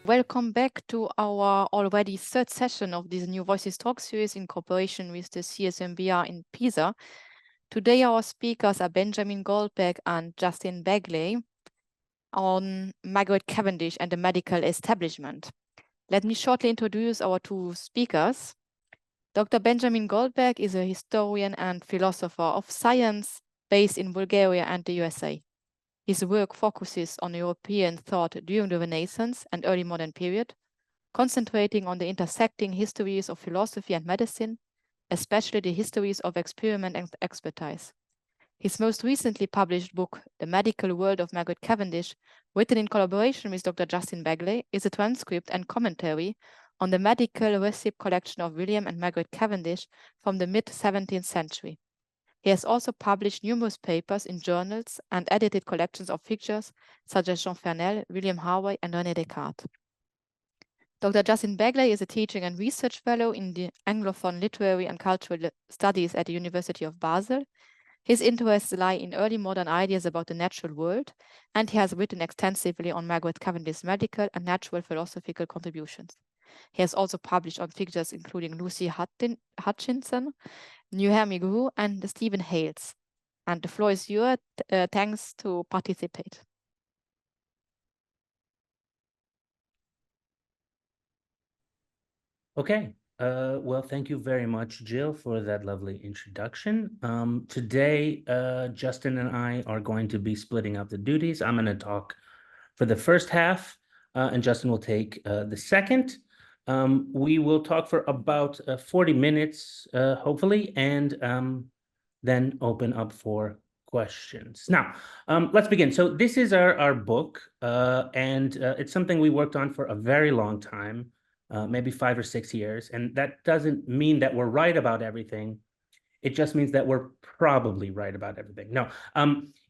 Welcome back to our already third session of this new Voices Talk series in cooperation with the CSMBR in Pisa. Today our speakers are Benjamin Goldberg and Justin Begley on Margaret Cavendish and the medical establishment. Let me shortly introduce our two speakers. Dr. Benjamin Goldberg is a historian and philosopher of science based in Bulgaria and the USA. His work focuses on European thought during the Renaissance and early modern period, concentrating on the intersecting histories of philosophy and medicine, especially the histories of experiment and expertise. His most recently published book, The Medical World of Margaret Cavendish, written in collaboration with Dr. Justin Begley, is a transcript and commentary on the medical recipe collection of William and Margaret Cavendish from the mid-17th century. He has also published numerous papers in journals and edited collections of figures such as Jean Fernel, William Harvey, and René Descartes. Dr. Justin Begley is a teaching and research fellow in the Anglophone Literary and Cultural Studies at the University of Basel. His interests lie in early modern ideas about the natural world, and he has written extensively on Margaret Cavendish's medical and natural philosophical contributions. He has also published on figures including Lucy Hutchinson, Neuer Migru, and Stephen Hales. And the floor is yours. Thanks to participate. Okay. Well, thank you very much, Jill, for that lovely introduction. Today, Justin and I are going to be splitting up the duties. I'm going to talk for the first half, and Justin will take the second. We will talk for about 40 minutes, hopefully, and then open up for questions. Now, let's begin. So this is our book, and it's something we worked on for a very long time, maybe 5 or 6 years. And that doesn't mean that we're right about everything. It just means that we're probably right about everything. No,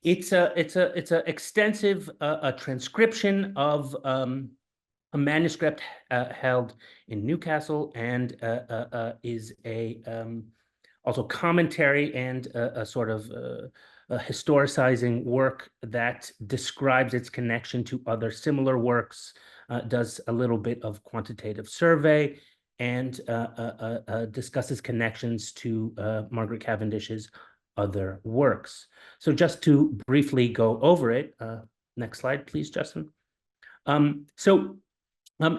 it's a extensive transcription of a manuscript held in Newcastle, and is a also commentary and a sort of a historicizing work that describes its connection to other similar works, does a little bit of quantitative survey, and discusses connections to Margaret Cavendish's other works. So just to briefly go over it, next slide, please, Justin.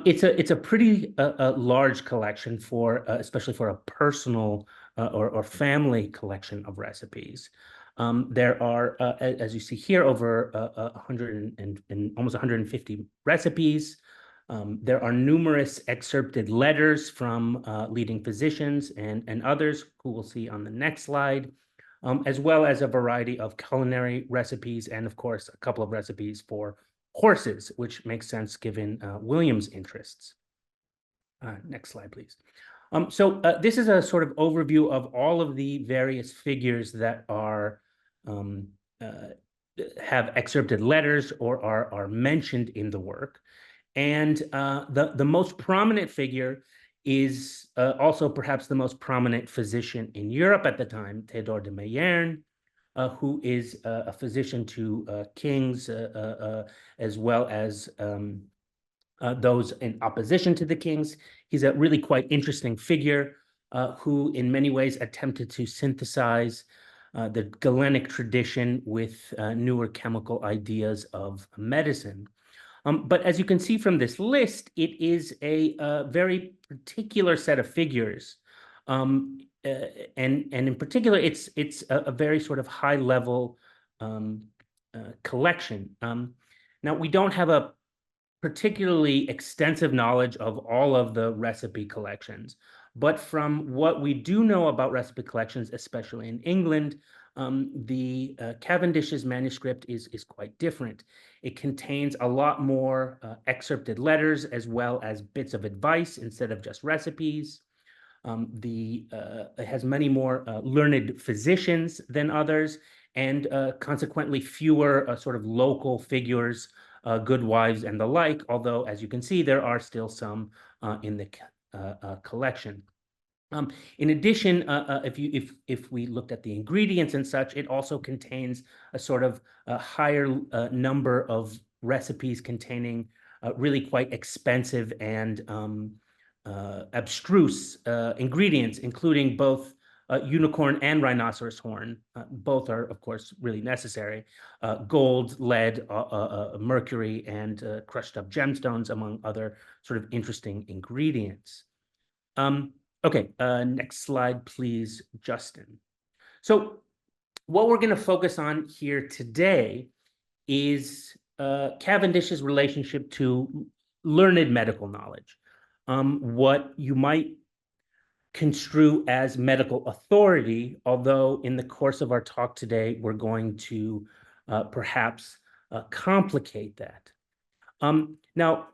It's a pretty large collection for especially for a personal or family collection of recipes. There are, as you see here, over 100 and almost 150 recipes. There are numerous excerpted letters from leading physicians and others, who we'll see on the next slide, as well as a variety of culinary recipes, and of course, a couple of recipes for horses, which makes sense given William's interests. Next slide, please. This is a sort of overview of all of the various figures that are have excerpted letters or are mentioned in the work. And the most prominent figure is also perhaps the most prominent physician in Europe at the time, Théodore de Mayerne, who is a physician to kings, as well as those in opposition to the kings. He's a really quite interesting figure who in many ways attempted to synthesize the Galenic tradition with newer chemical ideas of medicine. But as you can see from this list, it is a very particular set of figures. And in particular, it's a very sort of high level collection. Now, we don't have a particularly extensive knowledge of all of the recipe collections, but from what we do know about recipe collections, especially in England, the Cavendish's manuscript is quite different. It contains a lot more excerpted letters, as well as bits of advice instead of just recipes. It has many more learned physicians than others, and consequently fewer sort of local figures, good wives and the like, although, as you can see, there are still some in the collection. In addition, if we looked at the ingredients and such, it also contains a sort of higher number of recipes containing really quite expensive and abstruse ingredients, including both unicorn and rhinoceros horn. Both are, of course, really necessary. Gold, lead, mercury, and crushed up gemstones, among other sort of interesting ingredients. Okay, next slide, please, Justin. So what we're going to focus on here today is Cavendish's relationship to learned medical knowledge, what you might construe as medical authority, although in the course of our talk today, we're going to perhaps complicate that. Now,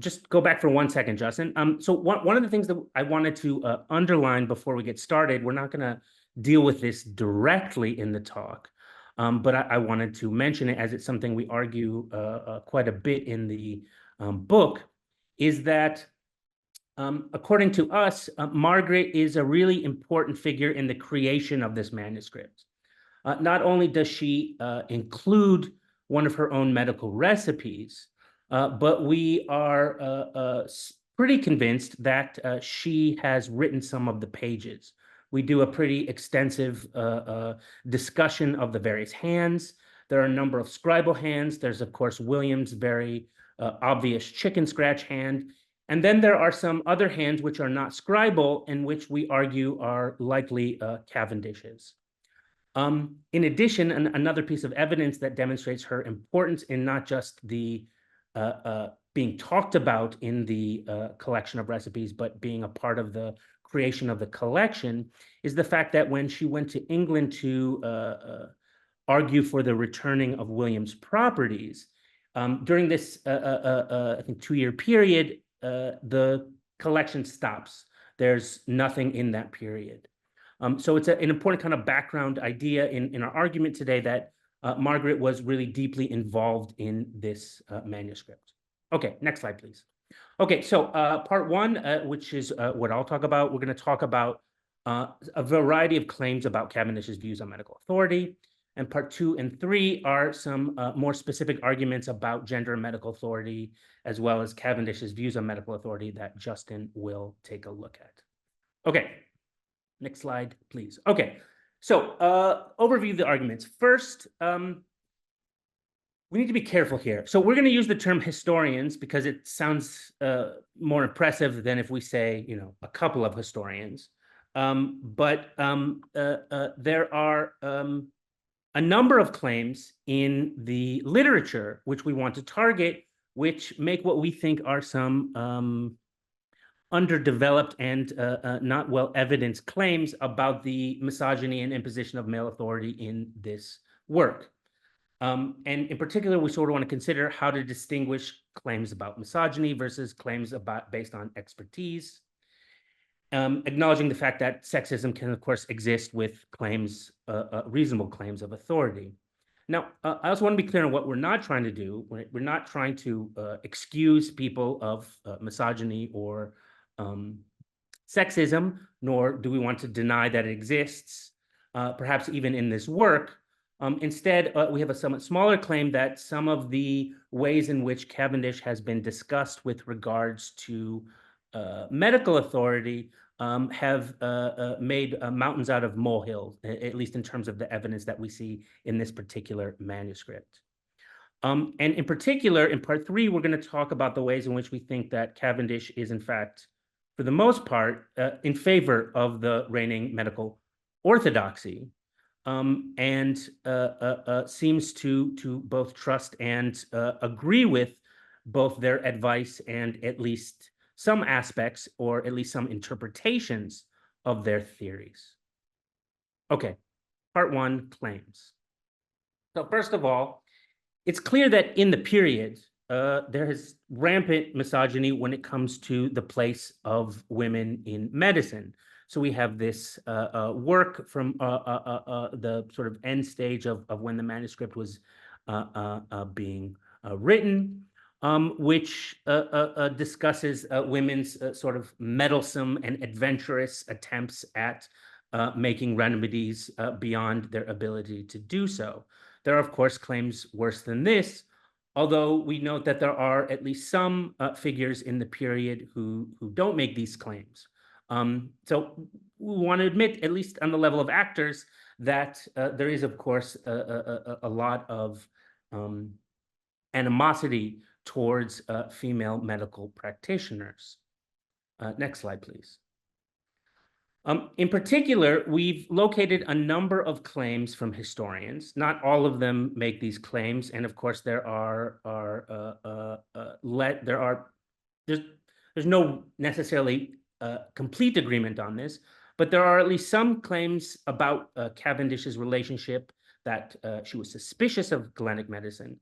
just go back for 1 second, Justin. So one of the things that I wanted to underline before we get started, we're not going to deal with this directly in the talk, but I wanted to mention it as it's something we argue quite a bit in the book, is that according to us, Margaret is a really important figure in the creation of this manuscript. Not only does she include one of her own medical recipes, but we are pretty convinced that she has written some of the pages. We do a pretty extensive discussion of the various hands. There are a number of scribal hands. There's, of course, William's very obvious chicken scratch hand. And then there are some other hands which are not scribal and which we argue are likely Cavendish's. In addition, another piece of evidence that demonstrates her importance in not just the being talked about in the collection of recipes, but being a part of the creation of the collection, is the fact that when she went to England to argue for the returning of William's properties, during this, I think, 2-year period, the collection stops. There's nothing in that period. So it's an important kind of background idea in our argument today that Margaret was really deeply involved in this manuscript. Okay, next slide, please. Okay, so part one, which is what I'll talk about, we're going to talk about a variety of claims about Cavendish's views on medical authority. And part 2 and 3 are some more specific arguments about gender and medical authority, as well as Cavendish's views on medical authority that Justin will take a look at. Okay, next slide, please. Okay, so overview of the arguments. First, we need to be careful here. So we're going to use the term historians because it sounds more impressive than if we say, you know, a couple of historians. But there are a number of claims in the literature which we want to target, which make what we think are some underdeveloped and not well evidenced claims about the misogyny and imposition of male authority in this work. And in particular, we sort of want to consider how to distinguish claims about misogyny versus claims based on expertise. Acknowledging the fact that sexism can, of course, exist with claims, reasonable claims of authority. Now, I also want to be clear on what we're not trying to do. We're not trying to excuse people of misogyny or sexism, nor do we want to deny that it exists, perhaps even in this work. Instead, we have a somewhat smaller claim that some of the ways in which Cavendish has been discussed with regards to medical authority have made mountains out of molehills, at least in terms of the evidence that we see in this particular manuscript. And in particular, in part 3, we're going to talk about the ways in which we think that Cavendish is, in fact, for the most part, in favor of the reigning medical orthodoxy, and seems to both trust and agree with both their advice and at least some aspects, or at least some interpretations of their theories. Okay, part 1, claims. So first of all, it's clear that in the period, there is rampant misogyny when it comes to the place of women in medicine. So we have this work from the sort of end stage of when the manuscript was being written, which discusses women's sort of meddlesome and adventurous attempts at making remedies beyond their ability to do so. There are, of course, claims worse than this, although we note that there are at least some figures in the period who don't make these claims. So we want to admit, at least on the level of actors, that there is, of course, a lot of animosity towards female medical practitioners. Next slide, please. In particular, we've located a number of claims from historians. Not all of them make these claims, and of course, there's no necessarily complete agreement on this, but there are at least some claims about Cavendish's relationship, that she was suspicious of Galenic medicine,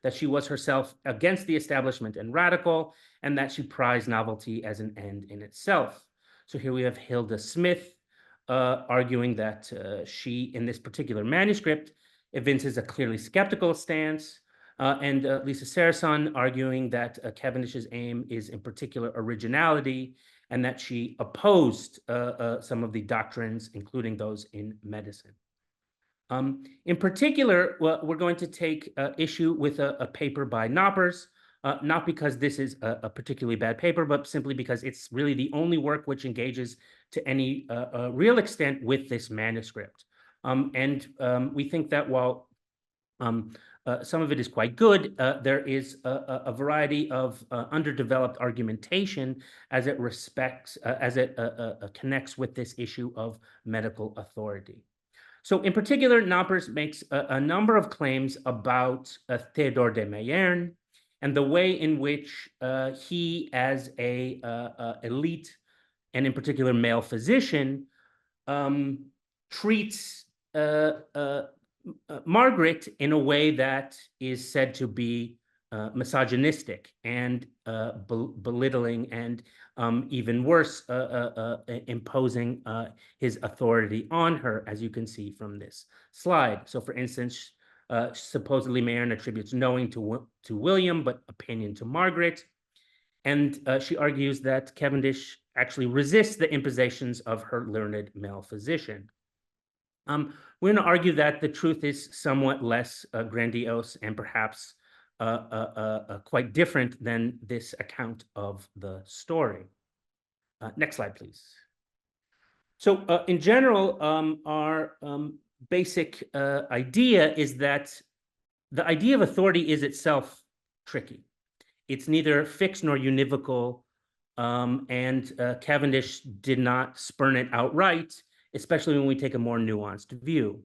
that she was herself against the establishment and radical, and that she prized novelty as an end in itself. So here we have Hilda Smith arguing that she, in this particular manuscript, evinces a clearly skeptical stance, and Lisa Saracen arguing that Cavendish's aim is in particular originality, and that she opposed some of the doctrines, including those in medicine. In particular, we're going to take issue with a paper by Knoppers, not because this is a particularly bad paper, but simply because it's really the only work which engages to any real extent with this manuscript. We think that while some of it is quite good, there is a variety of underdeveloped argumentation as it connects with this issue of medical authority. So in particular, Knoppers makes a number of claims about Théodore de Mayerne and the way in which he, as a elite and in particular male physician, treats Margaret in a way that is said to be misogynistic and belittling, and even worse, imposing his authority on her, as you can see from this slide. So, for instance, supposedly Mayerne attributes knowing to William, but opinion to Margaret. And she argues that Cavendish actually resists the impositions of her learned male physician. We're going to argue that the truth is somewhat less grandiose and perhaps quite different than this account of the story. Next slide, please. So in general, our basic idea is that the idea of authority is itself tricky. It's neither fixed nor univocal, and Cavendish did not spurn it outright, especially when we take a more nuanced view.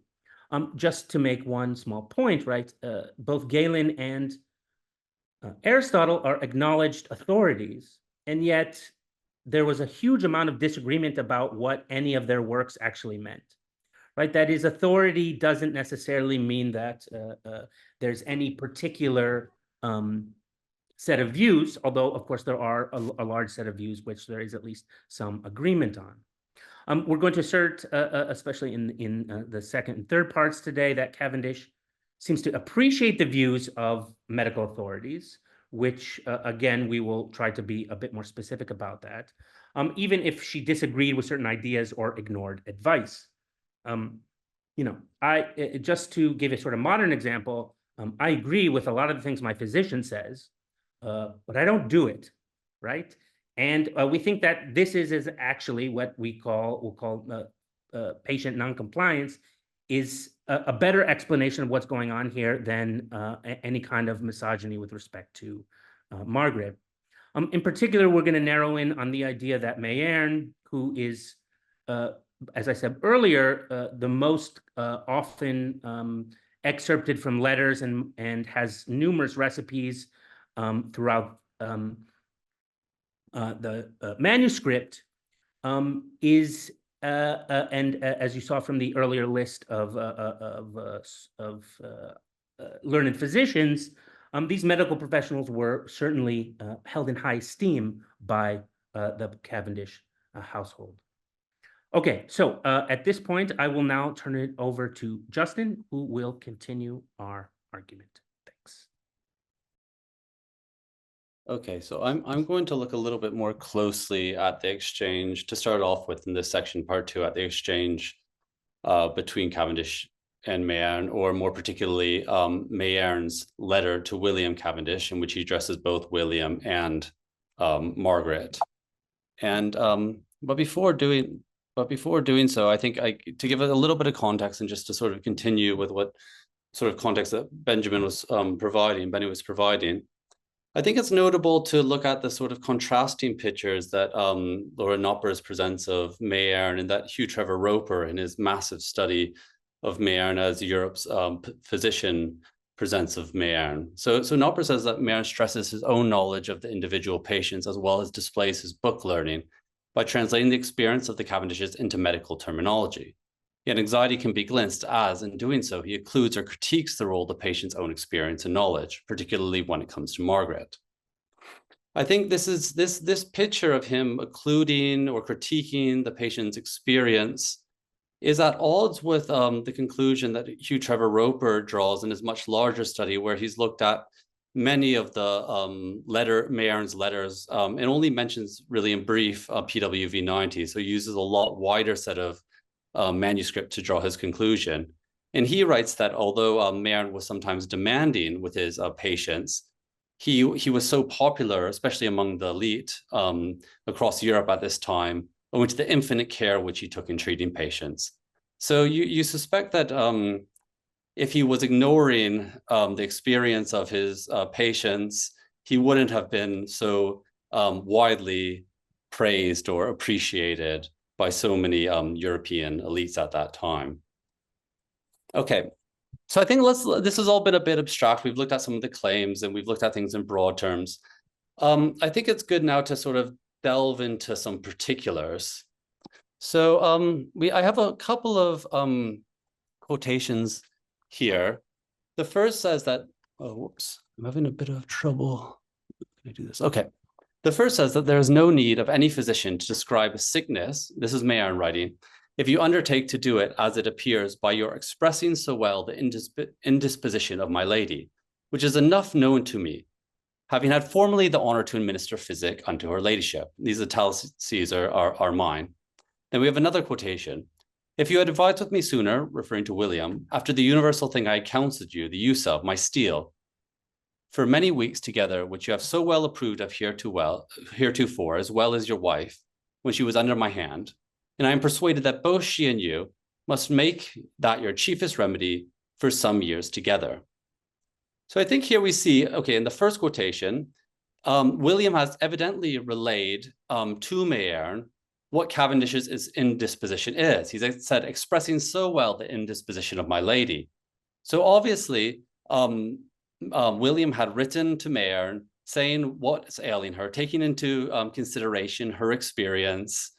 Just to make one small point, right? Both Galen and Aristotle are acknowledged authorities, and yet there was a huge amount of disagreement about what any of their works actually meant, right? That is, authority doesn't necessarily mean that there's any particular set of views, although, of course, there are a large set of views which there is at least some agreement on. We're going to assert, especially in the second and third parts today, that Cavendish seems to appreciate the views of medical authorities, which, again, we will try to be a bit more specific about that, even if she disagreed with certain ideas or ignored advice. Just to give a sort of modern example, I agree with a lot of the things my physician says, but I don't do it, right? And we think that this is actually what we'll call patient noncompliance, is a better explanation of what's going on here than any kind of misogyny with respect to Margaret. In particular, we're going to narrow in on the idea that Mayerne, who is, as I said earlier, the most often excerpted from letters and has numerous recipes throughout the manuscript, is and as you saw from the earlier list of learned physicians, these medical professionals were certainly held in high esteem by the Cavendish household. Okay, so at this point, I will now turn it over to Justin, who will continue our argument. Thanks. Okay, so I'm going to look a little bit more closely at the exchange to start off with in this section, part 2, at the exchange between Cavendish Mayerne, or more particularly Mayenne's letter to William Cavendish, in which he addresses both William and Margaret. And but before doing so, I think to give it a little bit of context and just to sort of continue with what sort of context that Benny was providing, I think it's notable to look at the sort of contrasting pictures that Laura Noppers presents of Mayerne, and that Hugh Trevor Roper in his massive study of Mayerne as Europe's physician presents of Mayerne. So Noppers says that Mayerne stresses his own knowledge of the individual patients as well as displays his book learning by translating the experience of the Cavendishes into medical terminology. Yet anxiety can be glimpsed as, in doing so, he occludes or critiques the role of the patient's own experience and knowledge, particularly when it comes to Margaret. I think this picture of him occluding or critiquing the patient's experience is at odds with the conclusion that Hugh Trevor Roper draws in his much larger study, where he's looked at many of the Mayenne's letters and only mentions really in brief Pw V90. So he uses a lot wider set of manuscript to draw his conclusion. And he writes that although Mayerne was sometimes demanding with his patients, he was so popular, especially among the elite across Europe at this time, owing to the infinite care which he took in treating patients. So you suspect that if he was ignoring the experience of his patients, he wouldn't have been so widely praised or appreciated by so many European elites at that time. Okay, so I think this has all been a bit abstract. We've looked at some of the claims and we've looked at things in broad terms. I think it's good now to sort of delve into some particulars. So I have a couple of quotations here. The first says that, oh, whoops, I'm having a bit of trouble. Can I do this? Okay. The first says that there is no need of any physician to describe a sickness, this is Mayerne writing, if you undertake to do it as it appears by your expressing so well the indisposition of my lady, which is enough known to me, having had formerly the honor to administer physic unto her ladyship. These italics are mine. Then we have another quotation. If you had advised with me sooner, referring to William, after the universal thing I had counseled you, the use of my steel, for many weeks together, which you have so well approved of heretofore, as well as your wife, when she was under my hand, and I am persuaded that both she and you must make that your chiefest remedy for some years together. So I think here we see, okay, in the first quotation, William has evidently relayed to Mayerne what Cavendish's indisposition is. He's said, expressing so well the indisposition of my lady. So obviously, William had written to Mayerne saying what's ailing her, taking into consideration her experience,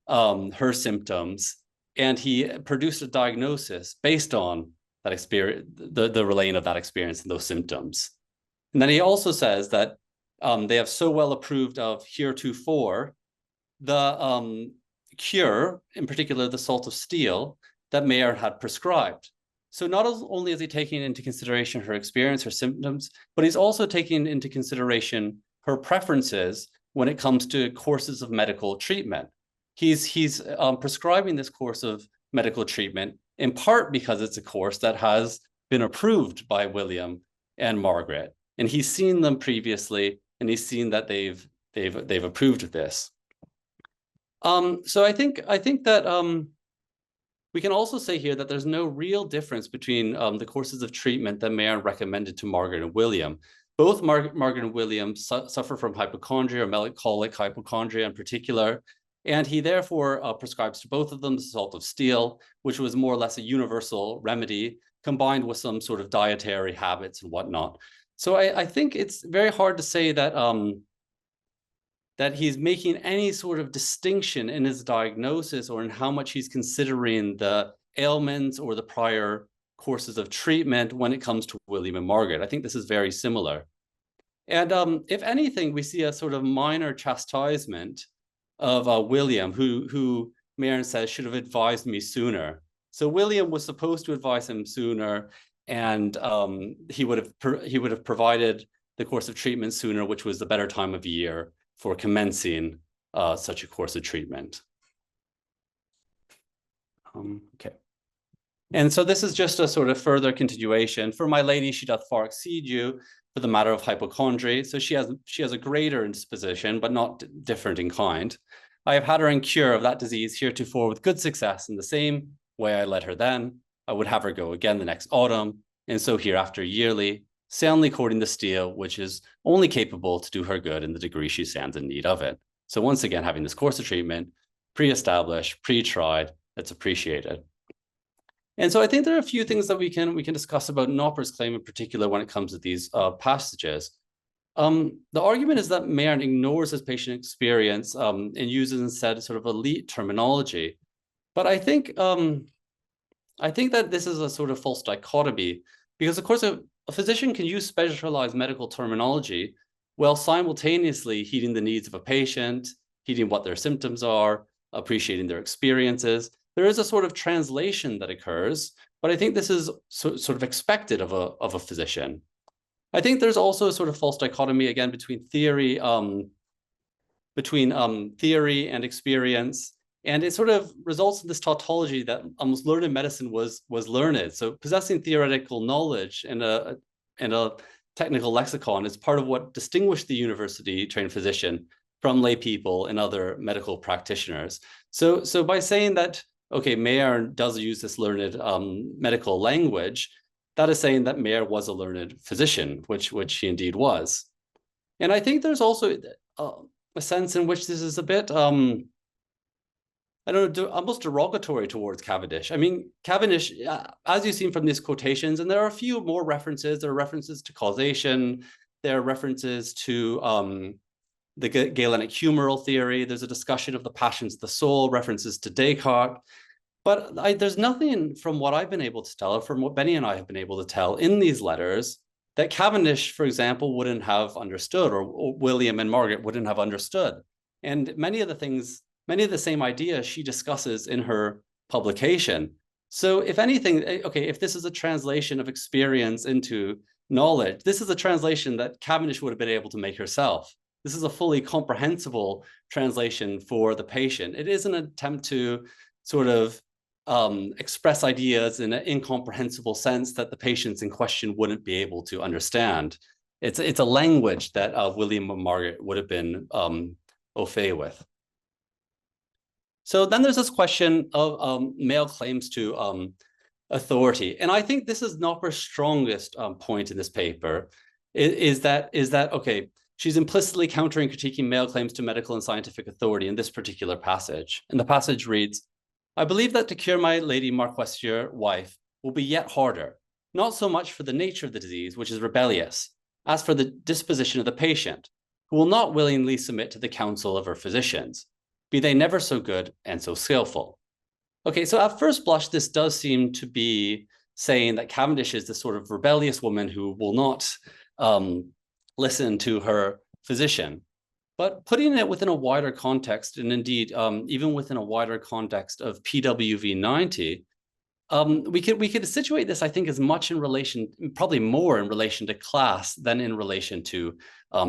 her symptoms, and he produced a diagnosis based on that experience, the relaying of that experience and those symptoms. And then he also says that they have so well approved of heretofore the cure, in particular the salt of steel, that Mayerne had prescribed. So not only is he taking into consideration her experience, her symptoms, but he's also taking into consideration her preferences when it comes to courses of medical treatment. He's prescribing this course of medical treatment in part because it's a course that has been approved by William and Margaret, and he's seen them previously, and he's seen that they've approved of this. So I think that we can also say here that there's no real difference between the courses of treatment that Mayerne recommended to Margaret and William. Both Margaret and William suffer from hypochondria, or melancholic hypochondria in particular, and he therefore prescribes to both of them the salt of steel, which was more or less a universal remedy, combined with some sort of dietary habits and whatnot. So I think it's very hard to say that that he's making any sort of distinction in his diagnosis or in how much he's considering the ailments or the prior courses of treatment when it comes to William and Margaret. I think this is very similar. And if anything, we see a sort of minor chastisement of William, who Mayerne says should have advised me sooner. So William was supposed to advise him sooner, and he would have provided the course of treatment sooner, which was the better time of year for commencing such a course of treatment. Okay. And so this is just a sort of further continuation. For my lady, she doth far exceed you for the matter of hypochondry. So she has a greater indisposition, but not different in kind. I have had her in cure of that disease heretofore with good success. In the same way I led her then, I would have her go again the next autumn, and so hereafter yearly, soundly courting the steel, which is only capable to do her good in the degree she stands in need of it. So once again, having this course of treatment, pre-established, pre-tried, that's appreciated. And so I think there are a few things that we can discuss about Knopper's claim in particular when it comes to these passages. The argument is that Mayerne ignores his patient experience and uses instead sort of elite terminology. But I think that this is a sort of false dichotomy, because of course a physician can use specialized medical terminology while simultaneously heeding the needs of a patient, heeding what their symptoms are, appreciating their experiences. There is a sort of translation that occurs, but I think this is sort of expected of a physician. I think there's also a sort of false dichotomy again between theory and experience, and it sort of results in this tautology that almost learned medicine was learned. So possessing theoretical knowledge and a technical lexicon is part of what distinguished the university-trained physician from lay people and other medical practitioners. So by saying that, okay, Mayerne does use this learned medical language, that is saying that Mayerne was a learned physician, which he indeed was. And I think there's also a sense in which this is a bit, I don't know, almost derogatory towards Cavendish. I mean, Cavendish, as you've seen from these quotations, and there are a few more references, there are references to causation, there are references to the Galenic humoral theory, there's a discussion of the passions of the soul, references to Descartes. But there's nothing from what I've been able to tell, or from what Benny and I have been able to tell in these letters, that Cavendish, for example, wouldn't have understood, or William and Margaret wouldn't have understood. And many of the same ideas she discusses in her publication. So if anything, okay, if this is a translation of experience into knowledge, this is a translation that Cavendish would have been able to make herself. This is a fully comprehensible translation for the patient. It is an attempt to sort of express ideas in an incomprehensible sense that the patients in question wouldn't be able to understand. It's a language that William and Margaret would have been au fait with. So then there's this question of male claims to authority. And I think this is Knopper's strongest point in this paper, is that, okay, she's implicitly countering critiquing male claims to medical and scientific authority in this particular passage. And the passage reads, I believe that to cure my lady Marquess, your wife, will be yet harder, not so much for the nature of the disease, which is rebellious, as for the disposition of the patient, who will not willingly submit to the counsel of her physicians, be they never so good and so skillful. Okay, so at first blush, this does seem to be saying that Cavendish is this sort of rebellious woman who will not listen to her physician. But putting it within a wider context, and indeed even within a wider context of Pw V90, we could situate this, I think, as much in relation, probably more in relation to class than in relation to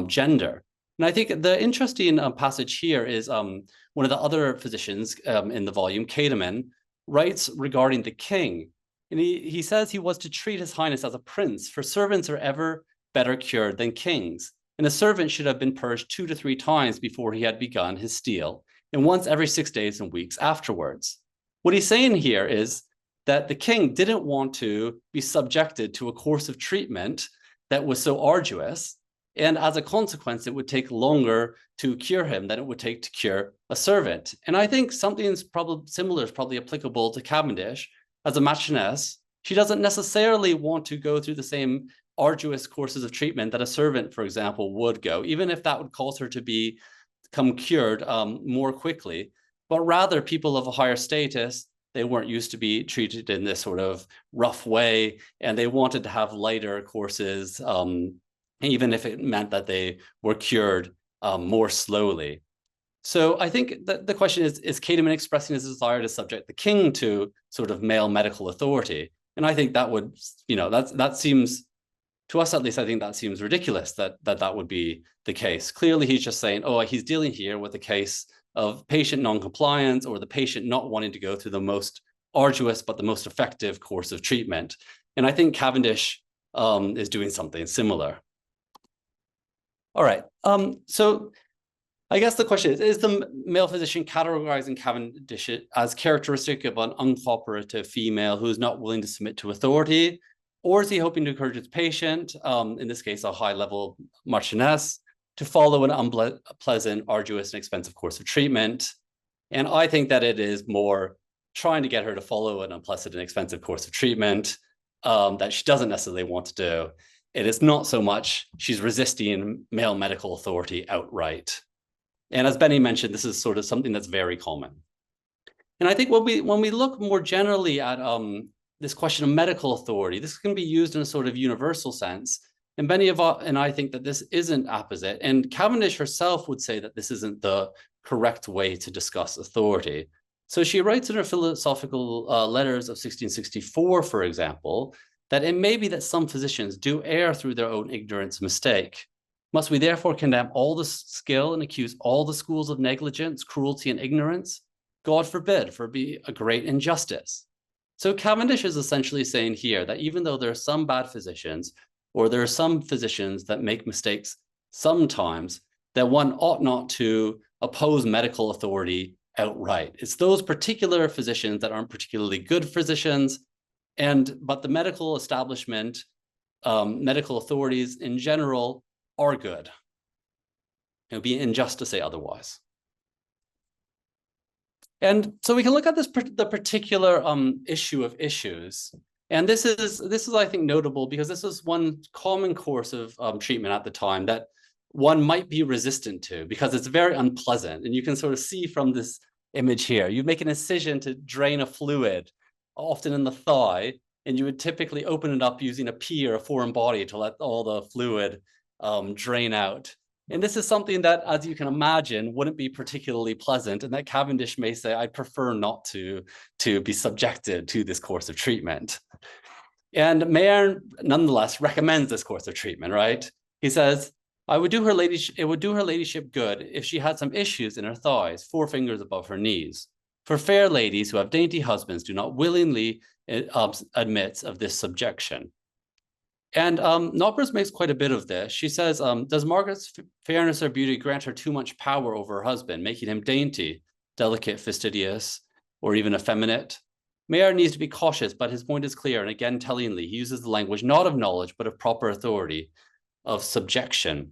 gender. And I think the interesting passage here is one of the other physicians in the volume, Caedemon, writes regarding the king. And he says he was to treat his highness as a prince, for servants are ever better cured than kings. And a servant should have been purged 2 to 3 times before he had begun his steel, and once every 6 days and weeks afterwards. What he's saying here is that the king didn't want to be subjected to a course of treatment that was so arduous, and as a consequence, it would take longer to cure him than it would take to cure a servant. And I think something similar is probably applicable to Cavendish. As a marchioness, she doesn't necessarily want to go through the same arduous courses of treatment that a servant, for example, would go, even if that would cause her to become cured more quickly. But rather, people of a higher status, they weren't used to be treated in this sort of rough way, and they wanted to have lighter courses, even if it meant that they were cured more slowly. So I think that the question is Caedemon expressing his desire to subject the king to sort of male medical authority? And I think that would, that seems, to us at least, I think that seems ridiculous that would be the case. Clearly, he's just saying, oh, he's dealing here with a case of patient non-compliance, or the patient not wanting to go through the most arduous but the most effective course of treatment. And I think Cavendish is doing something similar. All right, so I guess the question is the male physician categorizing Cavendish as characteristic of an uncooperative female who is not willing to submit to authority? Or is he hoping to encourage his patient, in this case, a high-level marchioness, to follow an unpleasant, arduous, and expensive course of treatment? And I think that it is more trying to get her to follow an unpleasant and expensive course of treatment that she doesn't necessarily want to do. It is not so much she's resisting male medical authority outright. And as Benny mentioned, this is sort of something that's very common. And I think when we look more generally at this question of medical authority, this can be used in a sort of universal sense. And Benny and I think that this isn't apposite. And Cavendish herself would say that this isn't the correct way to discuss authority. So she writes in her philosophical letters of 1664, for example, that it may be that some physicians do err through their own ignorance and mistake. Must we therefore condemn all the skill and accuse all the schools of negligence, cruelty, and ignorance? God forbid, for it be a great injustice. So Cavendish is essentially saying here that even though there are some bad physicians, or there are some physicians that make mistakes sometimes, that one ought not to oppose medical authority outright. It's those particular physicians that aren't particularly good physicians, but the medical establishment, medical authorities in general are good. It would be unjust to say otherwise. And so we can look at the particular issue of issues. And this is, I think, notable because this is one common course of treatment at the time that one might be resistant to because it's very unpleasant. And you can sort of see from this image here, you make an incision to drain a fluid, often in the thigh, and you would typically open it up using a pea or a foreign body to let all the fluid drain out. And this is something that, as you can imagine, wouldn't be particularly pleasant, and that Cavendish may say, I prefer not to be subjected to this course of treatment. And Mayerne, nonetheless, recommends this course of treatment, right? He says, it would do her ladyship good if she had some issues in her thighs, 4 fingers above her knees. For fair ladies who have dainty husbands do not willingly admit of this subjection. And Nobbers makes quite a bit of this. She says, does Margaret's fairness or beauty grant her too much power over her husband, making him dainty, delicate, fastidious, or even effeminate? Mayerne needs to be cautious, but his point is clear. And again, tellingly, he uses the language not of knowledge, but of proper authority, of subjection.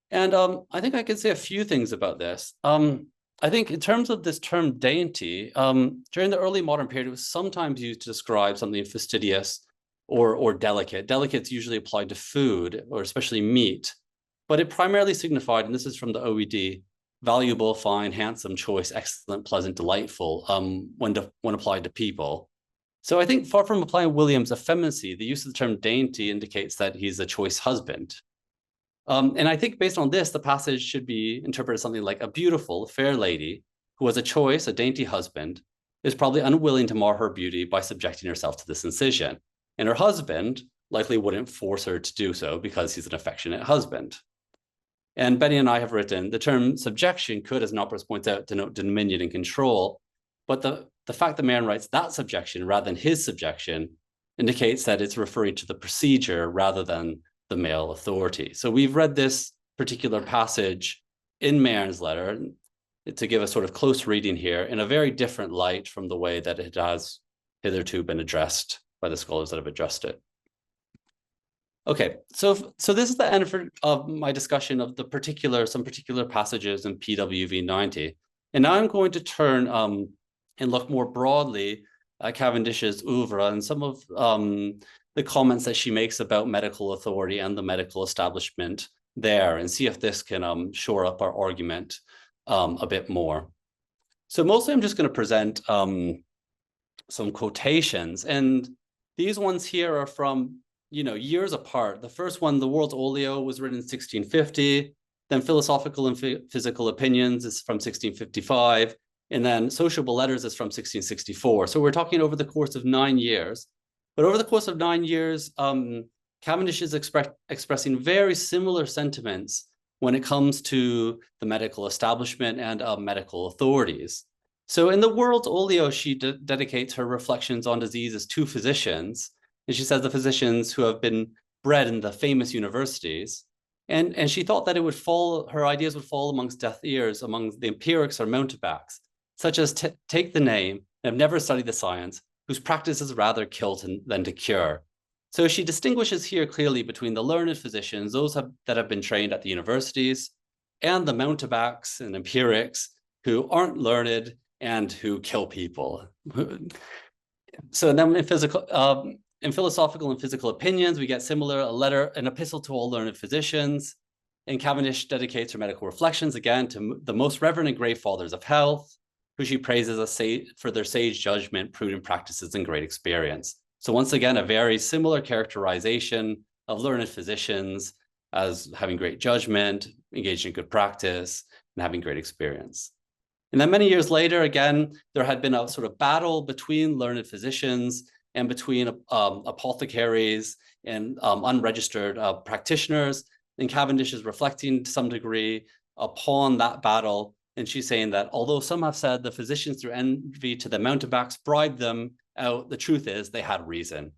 And I think I can say a few things about this. I think in terms of this term dainty, during the early modern period, it was sometimes used to describe something fastidious or delicate. Delicate's usually applied to food, or especially meat, but it primarily signified, and this is from the OED, valuable, fine, handsome, choice, excellent, pleasant, delightful, when applied to people. So I think far from applying William's effeminacy, the use of the term dainty indicates that he's a choice husband. And I think based on this, the passage should be interpreted something like a beautiful, fair lady who has a choice, a dainty husband, is probably unwilling to mar her beauty by subjecting herself to this incision. And her husband likely wouldn't force her to do so because he's an affectionate husband. And Benny and I have written, the term subjection could, as Nobbers points out, denote dominion and control. But the fact that Mayerne writes that subjection rather than his subjection indicates that it's referring to the procedure rather than the male authority. So we've read this particular passage in Mayenne's letter to give a sort of close reading here in a very different light from the way that it has hitherto been addressed by the scholars that have addressed it. Okay, so this is the end of my discussion of some particular passages in Pw V90. And now I'm going to turn and look more broadly at Cavendish's oeuvre and some of the comments that she makes about medical authority and the medical establishment there, and see if this can shore up our argument a bit more. So mostly I'm just going to present some quotations, and these ones here are from, years apart. The first one, The World's Olio, was written in 1650. Then Philosophical and Physical Opinions is from 1655. And then Sociable Letters is from 1664. So we're talking over the course of 9 years. But over the course of 9 years, Cavendish is expressing very similar sentiments when it comes to the medical establishment and medical authorities. So in the World's Olio, she dedicates her reflections on diseases to physicians. And she says the physicians who have been bred in the famous universities. And she thought that her ideas would fall amongst deaf ears among the empirics or mountebanks, such as take the name and have never studied the science, whose practice is rather kill than to cure. So she distinguishes here clearly between the learned physicians, those that have been trained at the universities, and the mountebanks and empirics who aren't learned and who kill people. So then in philosophical and physical opinions, we get an epistle to all learned physicians. And Cavendish dedicates her medical reflections again to the most reverend and great fathers of health, who she praises for their sage judgment, prudent practices, and great experience. So once again, a very similar characterization of learned physicians as having great judgment, engaged in good practice, and having great experience. And then many years later, again, there had been a sort of battle between learned physicians and between apothecaries and unregistered practitioners. And Cavendish is reflecting to some degree upon that battle. And she's saying that although some have said the physicians through envy to the mountebanks bribed them out, the truth is they had reason.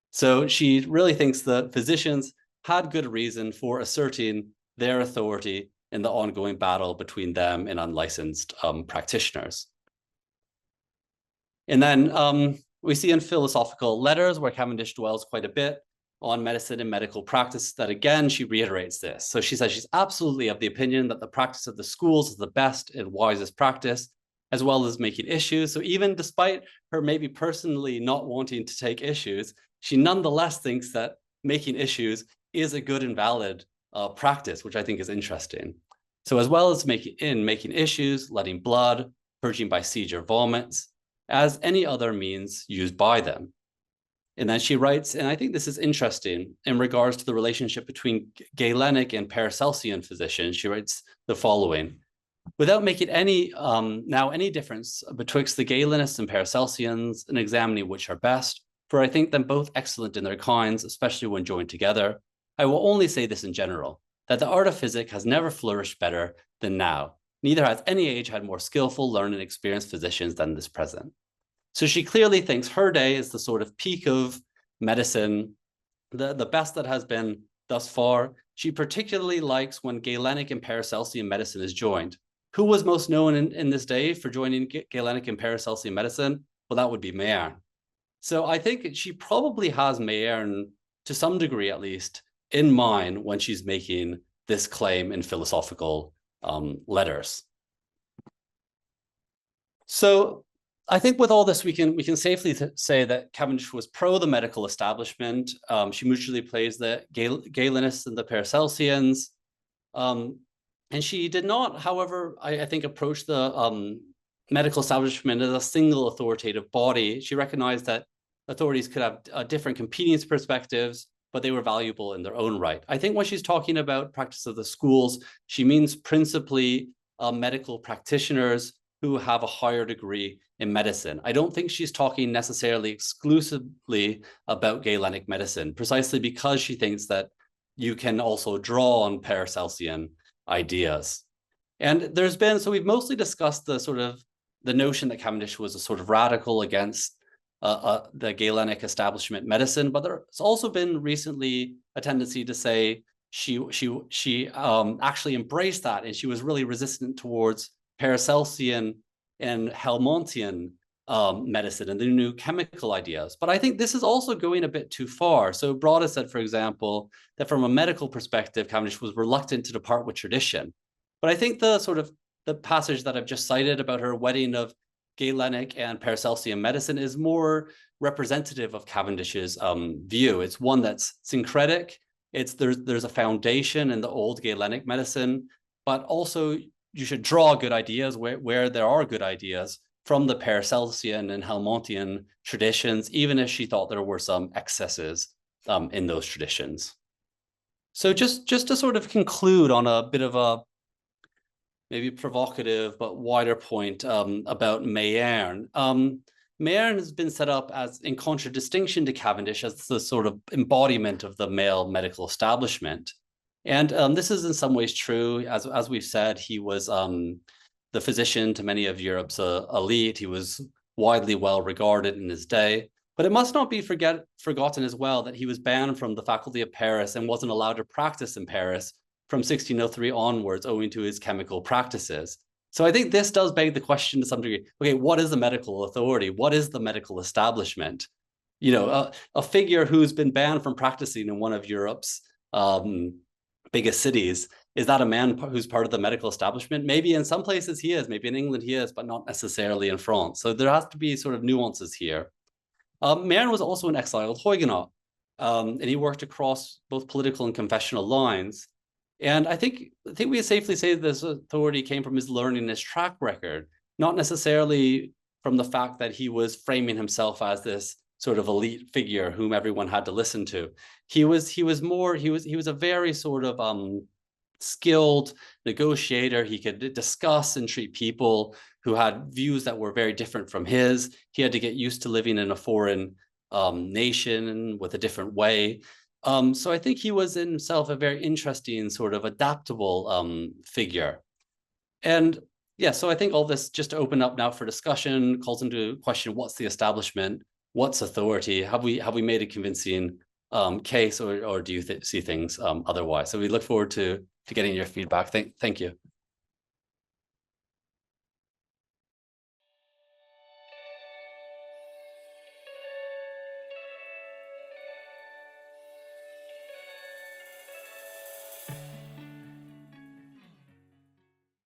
So she really thinks that physicians had good reason for asserting their authority in the ongoing battle between them and unlicensed practitioners. And then we see in philosophical letters where Cavendish dwells quite a bit on medicine and medical practice that again, she reiterates this. So she says she's absolutely of the opinion that the practice of the schools is the best and wisest practice, as well as making issues. So even despite her maybe personally not wanting to take issues, she nonetheless thinks that making issues is a good and valid practice, which I think is interesting. So as well as making issues, letting blood, purging by siege or vomits, as any other means used by them. And then she writes, and I think this is interesting in regards to the relationship between Galenic and Paracelsian physicians, she writes the following: without making any difference betwixt the Galenists and Paracelsians, and examining which are best, for I think them both excellent in their kinds, especially when joined together, I will only say this in general, that the art of physic has never flourished better than now, neither has any age had more skillful, learned, and experienced physicians than this present. So she clearly thinks her day is the sort of peak of medicine, the best that has been thus far. She particularly likes when Galenic and Paracelsian medicine is joined. Who was most known in this day for joining Galenic and Paracelsian medicine? Well, that would be Mayerne. So I think she probably has Mayerne, to some degree at least, in mind when she's making this claim in philosophical letters. So I think with all this, we can safely say that Cavendish was pro the medical establishment. She mutually praised the Galenists and the Paracelsians. And she did not, however, I think, approach the medical establishment as a single authoritative body. She recognized that authorities could have different competing perspectives, but they were valuable in their own right. I think when she's talking about practice of the schools, she means principally medical practitioners who have a higher degree in medicine. I don't think she's talking necessarily exclusively about Galenic medicine, precisely because she thinks that you can also draw on Paracelsian ideas. And so we've mostly discussed the notion that Cavendish was a sort of radical against the Galenic establishment medicine, but there's also been recently a tendency to say she actually embraced that, and she was really resistant towards Paracelsian and Helmontian medicine and the new chemical ideas. But I think this is also going a bit too far. So Broad has said, for example, that from a medical perspective, Cavendish was reluctant to depart with tradition. But I think the passage that I've just cited about her wedding of Galenic and Paracelsian medicine is more representative of Cavendish's view. It's one that's syncretic. There's a foundation in the old Galenic medicine, but also you should draw good ideas where there are good ideas from the Paracelsian and Helmontian traditions, even if she thought there were some excesses in those traditions. So just to sort of conclude on a bit of a maybe provocative but wider point about Mayerne. Mayerne has been set up as in contradistinction to Cavendish as the sort of embodiment of the male medical establishment. And this is in some ways true. As we've said, he was the physician to many of Europe's elite. He was widely well regarded in his day. But it must not be forgotten as well that he was banned from the faculty of Paris and wasn't allowed to practice in Paris from 1603 onwards, owing to his chemical practices. So I think this does beg the question to some degree, okay, what is the medical authority? What is the medical establishment? You know, a figure who's been banned from practicing in one of Europe's biggest cities, is that a man who's part of the medical establishment? Maybe in some places he is, maybe in England he is, but not necessarily in France. So there has to be sort of nuances here. Mayerne was also an exiled Huguenot, and he worked across both political and confessional lines. And I think we safely say that this authority came from his learning and his track record, not necessarily from the fact that he was framing himself as this sort of elite figure whom everyone had to listen to. He was a very sort of skilled negotiator. He could discuss and treat people who had views that were very different from his. He had to get used to living in a foreign nation with a different way. So I think he was in himself a very interesting, sort of adaptable figure. And yeah, so I think all this, just to open up now for discussion, calls into question, what's the establishment? What's authority? Have we made a convincing case, or do you see things otherwise? So we look forward to getting your feedback. Thank you.